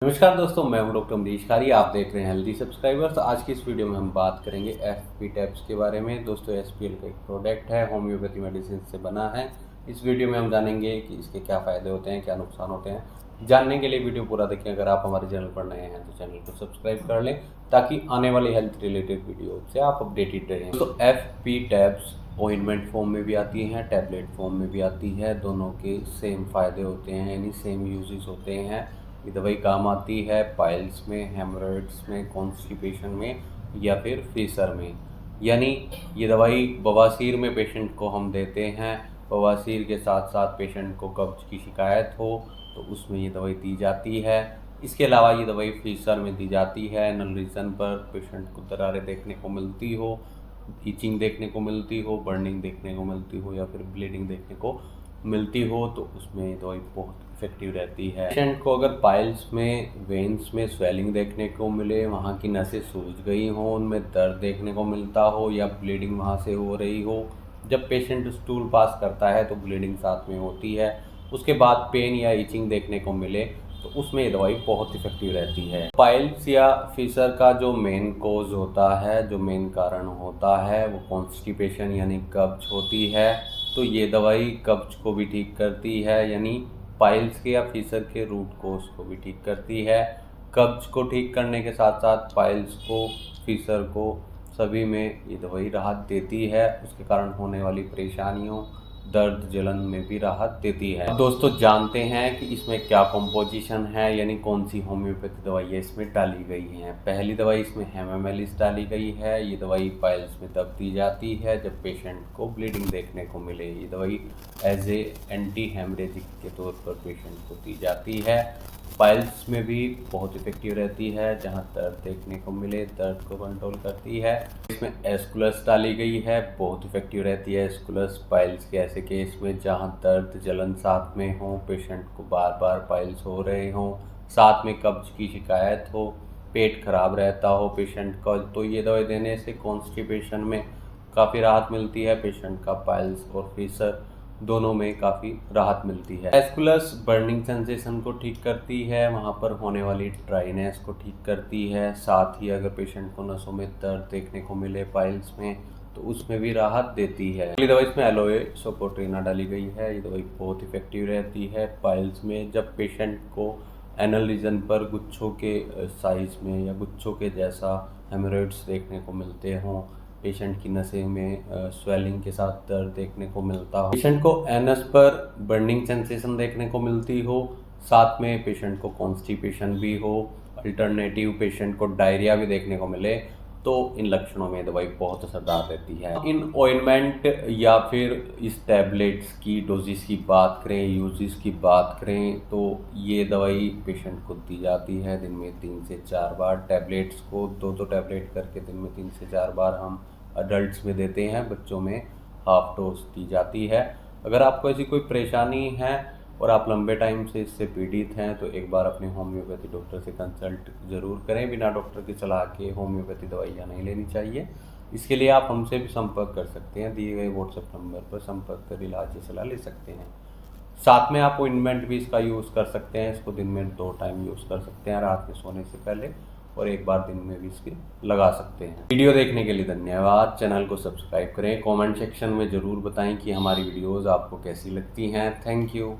नमस्कार दोस्तों, मैं हूं डॉक्टर अमरीश खारी। आप देख रहे हैं हेल्दी सब्सक्राइबर्स। आज की इस वीडियो में हम बात करेंगे एफपी टैब्स के बारे में। दोस्तों, एसपीएल का एक प्रोडक्ट है, होम्योपैथी मेडिसिन से बना है। इस वीडियो में हम जानेंगे कि इसके क्या फ़ायदे होते हैं, क्या नुकसान होते हैं। जानने के लिए वीडियो पूरा देखें। अगर आप हमारे चैनल पर नए हैं तो चैनल को सब्सक्राइब कर लें ताकि आने वाली हेल्थ रिलेटेड वीडियो से आप अपडेटेड रहें। तो एफपी टैब्स ऑइंटमेंट फॉर्म में भी आती हैं, टैबलेट फॉर्म में भी आती है। दोनों के सेम फ़ायदे होते हैं, यानी सेम यूजेस होते हैं। ये दवाई काम आती है पाइल्स में, हेमोरॉइड्स में, कॉन्स्टिपेशन में या फिर फीसर में। यानी ये दवाई बवासीर में पेशेंट को हम देते हैं। बवासीर के साथ साथ पेशेंट को कब्ज की शिकायत हो तो उसमें ये दवाई दी जाती है। इसके अलावा ये दवाई फीसर में दी जाती है। एनल रीजन पर पेशेंट को दरारें देखने को मिलती हो, ईचिंग देखने को मिलती हो, बर्निंग देखने को मिलती हो या फिर ब्लीडिंग देखने को मिलती हो तो उसमें ये दवाई बहुत इफेक्टिव रहती है। पेशेंट को अगर पाइल्स में, वेन्स में स्वेलिंग देखने को मिले, वहाँ की नसें सूज गई हों, उनमें दर्द देखने को मिलता हो या ब्लीडिंग वहाँ से हो रही हो, जब पेशेंट स्टूल पास करता है तो ब्लीडिंग साथ में होती है, उसके बाद पेन या ईचिंग देखने को मिले तो उसमें ये दवाई बहुत इफेक्टिव रहती है। पाइल्स या फिशर का जो मेन कॉज होता है, जो मेन कारण होता है वो कॉन्स्टिपेशन यानी कब्ज होती है। तो ये दवाई कब्ज को भी ठीक करती है, यानी पाइल्स के या फिशर के रूट कोज को भी ठीक करती है। कब्ज को ठीक करने के साथ साथ पाइल्स को, फिशर को, सभी में ये दवाई राहत देती है। उसके कारण होने वाली परेशानियों, दर्द, जलन में भी राहत देती है। दोस्तों, जानते हैं कि इसमें क्या कंपोजिशन है, यानी कौन सी होम्योपैथी दवाइयाँ इसमें डाली गई हैं। पहली दवाई इसमें हेमामेलिस डाली गई है। ये दवाई पाइल्स में तब दी जाती है जब पेशेंट को ब्लीडिंग देखने को मिले। ये दवाई एज ए एंटी हेमरेजिक के तौर पर पेशेंट को दी जाती है। पाइल्स में भी बहुत इफेक्टिव रहती है, जहां दर्द देखने को मिले, दर्द को कंट्रोल करती है। इसमें एस्कुलस डाली गई है, बहुत इफेक्टिव रहती है एस्कुलस पाइल्स के ऐसे केस में जहां दर्द, जलन साथ में हो, पेशेंट को बार बार पाइल्स हो रहे हों, साथ में कब्ज की शिकायत हो, पेट खराब रहता हो पेशेंट का, तो ये दवाई देने से कॉन्स्टिपेशन में काफ़ी राहत मिलती है। पेशेंट का पाइल्स और फिशर दोनों में काफ़ी राहत मिलती है। एस्कुलस बर्निंग सेंसेशन को ठीक करती है, वहाँ पर होने वाली ड्राइनेस को ठीक करती है। साथ ही अगर पेशेंट को नसों में दर्द देखने को मिले पाइल्स में तो उसमें भी राहत देती है। अगली दवाई इसमें एलोए सोकोट्रिना डाली गई है। ये दवाई बहुत इफेक्टिव रहती है पाइल्स में। जब पेशेंट को एनल रीजन पर गुच्छों के साइज में या गुच्छों के जैसा हेमोरॉइड्स देखने को मिलते हों, पेशेंट की नसें में स्वेलिंग के साथ दर्द देखने को मिलता हो, पेशेंट को एनस पर बर्निंग सेंसेशन देखने को मिलती हो, साथ में पेशेंट को कॉन्स्टिपेशन भी हो, अल्टरनेटिव पेशेंट को डायरिया भी देखने को मिले, तो इन लक्षणों में दवाई बहुत असरदार रहती है। इन ऑइंटमेंट या फिर इस टैबलेट्स की डोजेस की बात करें, यूजेस की बात करें, तो ये दवाई पेशेंट को दी जाती है दिन में 3 से 4 बार। टैबलेट्स को 2-2 टैबलेट करके दिन में 3 से 4 बार हम अडल्ट्स में देते हैं, बच्चों में हाफ डोज दी जाती है। अगर आपको ऐसी कोई परेशानी है और आप लंबे टाइम से इससे पीड़ित हैं तो एक बार अपने होम्योपैथी डॉक्टर से कंसल्ट ज़रूर करें। बिना डॉक्टर की सलाह के होम्योपैथी दवाइयाँ नहीं लेनी चाहिए। इसके लिए आप हमसे भी संपर्क कर सकते हैं, दिए गए व्हाट्सएप नंबर पर संपर्क कर इलाज की सलाह ले सकते हैं। साथ में आप ऑइंटमेंट भी इसका यूज़ कर सकते हैं। इसको दिन में 2 टाइम यूज़ कर सकते हैं, रात में सोने से पहले और एक बार दिन में भी इसके लगा सकते हैं। वीडियो देखने के लिए धन्यवाद। चैनल को सब्सक्राइब करें। कमेंट सेक्शन में ज़रूर बताएं कि हमारी वीडियोस आपको कैसी लगती हैं। Thank you.